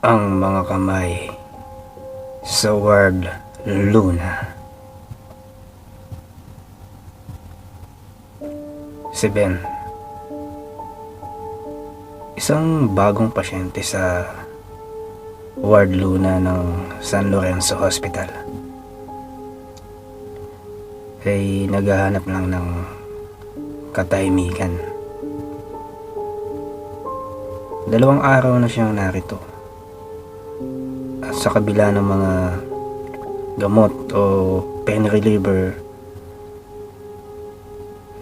Ang mga kamay sa Ward Luna. Si Ben, isang bagong pasyente sa Ward Luna ng San Lorenzo Hospital, ay naghahanap lang ng katahimikan. 2 araw na siyang narito, at sa kabila ng mga gamot o pain reliever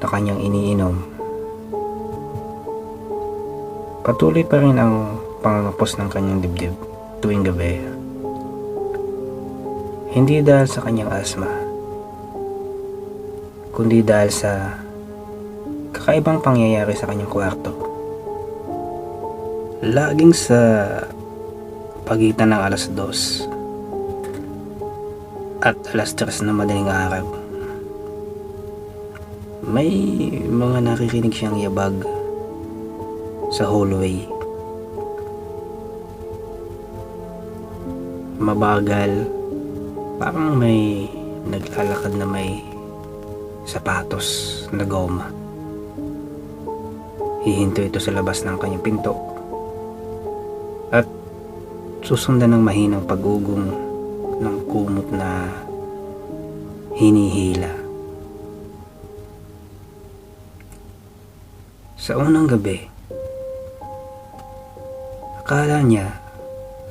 na kanyang iniinom, patuloy pa rin ang pangangapos ng kanyang dibdib tuwing gabi. Hindi dahil sa kanyang asma, kundi dahil sa kakaibang pangyayari sa kanyang kwarto. Laging sa pagitan ng alas 2 at alas 3 na madaling araw, may mga nakirinig siyang yabag sa hallway. Mabagal, parang may naglalakad na may sapatos na goma. Hihinto ito sa labas ng kanyang pinto at susundan ng mahinang pag-ugong ng kumot na hinihila. Sa unang gabi, akala niya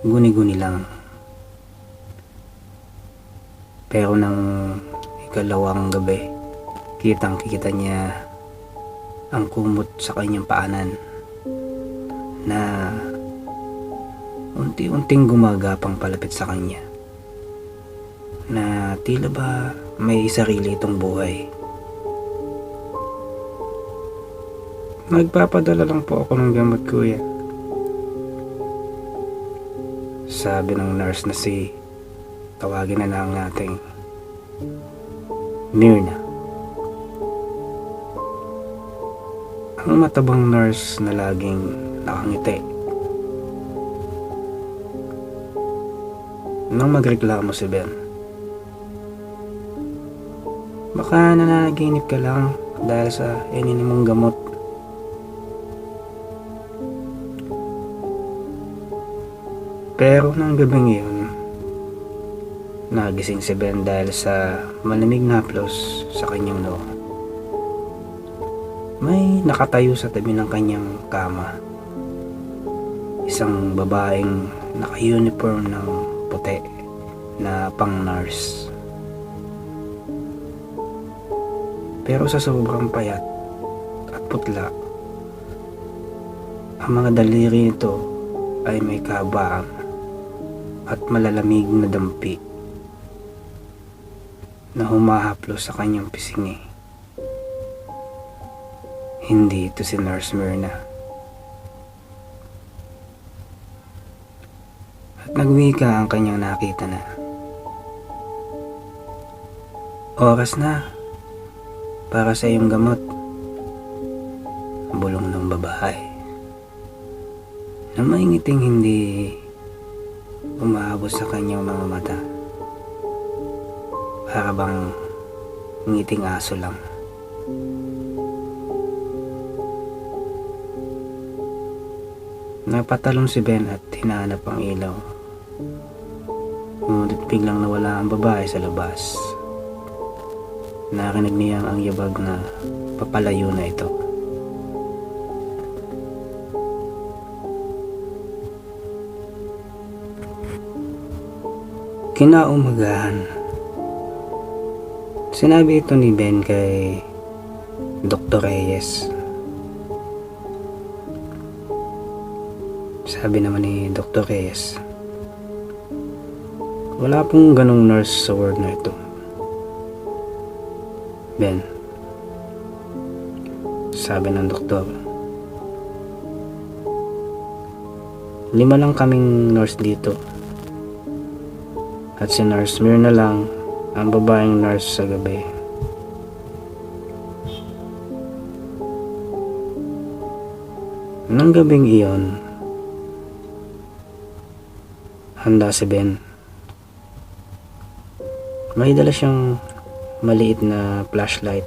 guni-guni lang. Pero nang ikalawang gabi, kitang-kita niya ang kumot sa kanyang paanan na unti-unting gumagapang palapit sa kanya, na tila ba may sarili itong buhay. Nagpapadala lang po ako ng gamot, kuya, sabi ng nurse na tawagin na lang nating Myrna. Ang matabang nurse na laging nakangiti. Nang magreklamo si Ben, baka nananaginip ka lang dahil sa ininom mong gamot. Pero nang gabing iyon, nagising si Ben dahil sa malamig na haplos sa kanyang noo. May nakatayo sa tabi ng kanyang kama, isang babaeng naka-uniform ng puti na pang-nurse. Pero sa sobrang payat at putla, ang mga daliri nito ay may kahabaan at malalamig na dampi na humahaplos sa kanyang pisngi. Hindi ito si Nurse Myrna. At nagwika ang kanyang nakita na, "Oras na para sa iyong gamot." Bulong ng babae na may ngiting hindi umaabot sa kanyang mga mata, para bang ngiting aso lang. Napatalon si Ben at hinahanap ang ilaw. Ngunit biglang nawala ang babae sa labas. Narinig niya ang yabag na papalayo na ito. Kinaumagahan, sinabi ito ni Ben kay Dr. Reyes. Sabi naman ni Dr. Reyes, wala pong ganong nurse sa ward na ito. Ben, sabi ng doktor, 5 lang kaming nurse dito. At si Nurse Myrna lang ang babaeng nurse sa gabi. Nang gabing iyon, Handa si Ben. May dala siyang maliit na flashlight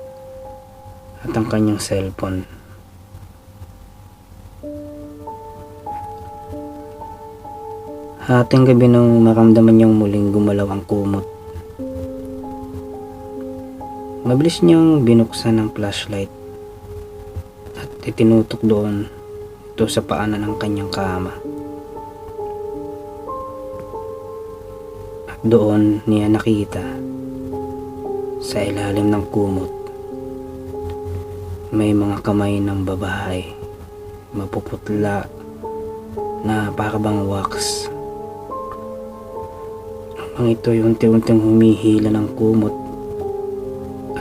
at ang kanyang cellphone. Hating gabi nung maramdaman niyang muling gumalaw ang kumot. Mabilis niyang binuksan ang flashlight at itinutok doon ito sa paanan ng kanyang kama. At doon niya nakita sa ilalim ng kumot may mga kamay ng babae, mapuputla na parabang wax. Ang ito'y unti-unting humihila ng kumot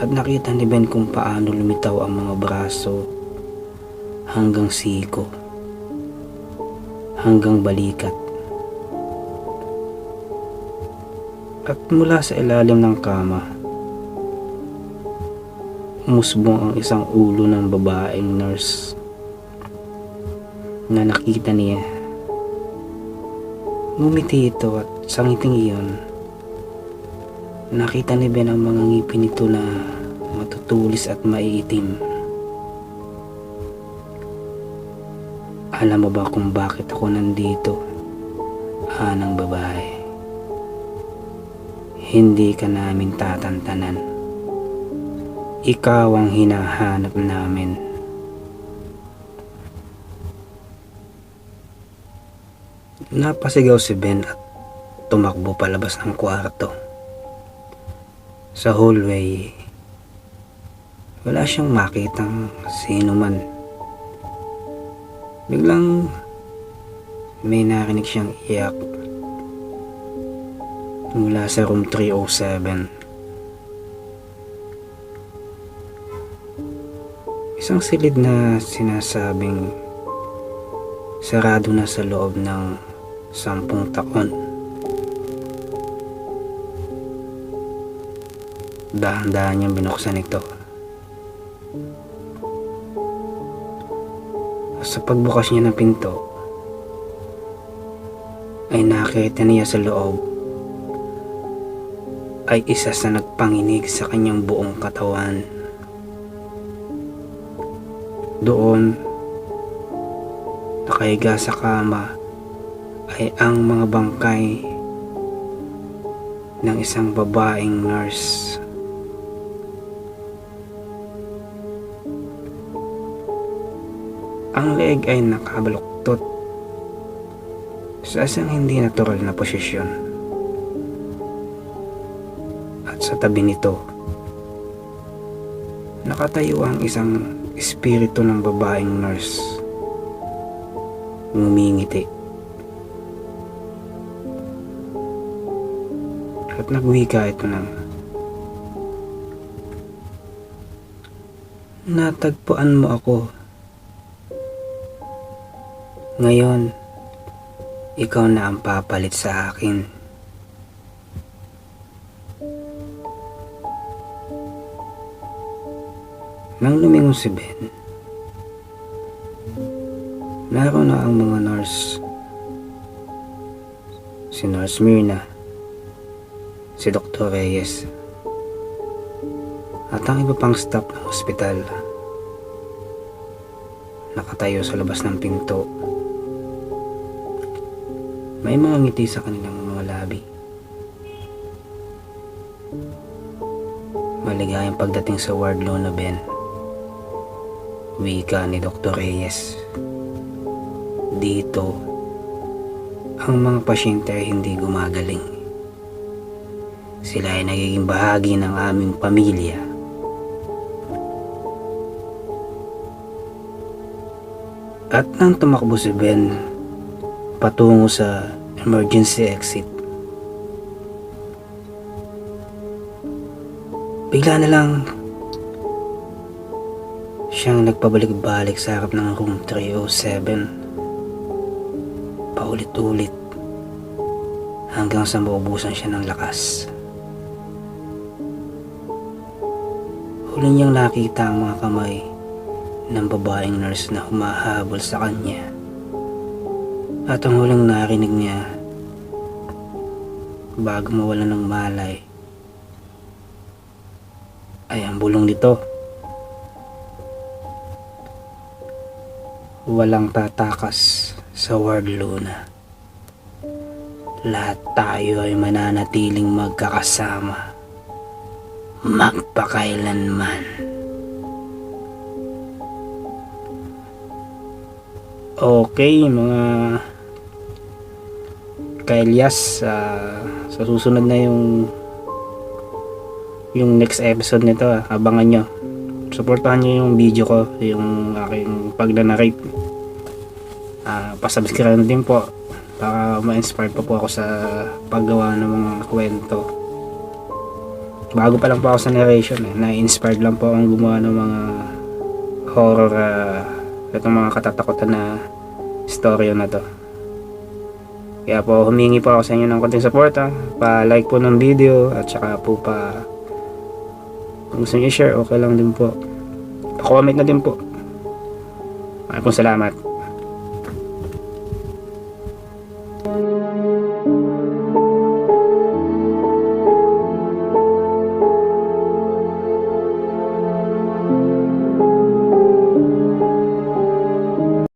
at nakita ni Ben kung paano lumitaw ang mga braso hanggang siko, hanggang balikat. At mula sa ilalim ng kama, umusbong ang isang ulo ng babaeng nurse na nakita niya. Ngumiti ito at sa ngiting iyon, nakita ni Ben ang mga ngipin nito na matutulis at maiitim. Alam mo ba kung bakit ako nandito, anang babae? Hindi ka namin tatantanan. Ikaw ang hinahanap namin. Napasigaw si Ben at tumakbo palabas ng kwarto. Sa hallway, wala siyang makitang sino man. Biglang may narinig siyang iyak mula sa room 307. Isang silid na sinasabing sarado na sa loob ng 10 taon. Dahan-dahan niyang binuksan ito. Sa pagbukas niya ng pinto, ay nakita niya sa loob ay isa sa nagpanginig sa kanyang buong katawan. Doon, nakahiga sa kama, ay ang mga bangkay ng isang babaeng nurse. Ang leeg ay nakabaluktot sa isang hindi natural na posisyon. At sa tabi nito, nakatayo ang isang espiritu ng babaeng nurse. Ngumingiti. At nagwika ito ng, natagpuan mo ako. Ngayon, ikaw na ang papalit sa akin. Nang lumingon si Ben, naroon na ang mga nurse. Si Nurse Myrna, si Dr. Reyes, at ang iba pang staff ng ospital. Nakatayo sa labas ng pinto. May mga ngiti sa kanilang mga labi. Maligayang pagdating sa ward Lola Ben. Wika ni Dr. Reyes. Dito, ang mga pasyente ay hindi gumagaling. Sila ay nagiging bahagi ng aming pamilya. At nang tumakbo si Ben patungo sa emergency exit, bigla na lang siyang nagpabalik-balik sa harap ng room 307 paulit-ulit hanggang sa maubusan siya ng lakas. Huli niyang nakita ang mga kamay ng babaeng nurse na humahabol sa kanya. At ang huling narinig niya bago mawala ng malay ay ang bulong nito. Walang tatakas sa World Luna. Lahat tayo ay mananatiling magkakasama magpakailanman. Okay mga ka-Elias, sa susunod na yung next episode nito, abangan nyo, supportahan nyo yung video ko, yung aking pagna-narrate. Pasubscribe na din po para ma-inspire pa po ako sa paggawa ng mga kwento. Bago pa lang po ako sa narration, na-inspired lang po akong gumawa ng mga horror, itong mga katatakutan na storya na to. Kaya po humingi po ako sa inyo ng konting support, pa-like po ng video, at saka po kung gusto nyo i-share, okay lang din po, pa-comment na din po. Maraming salamat.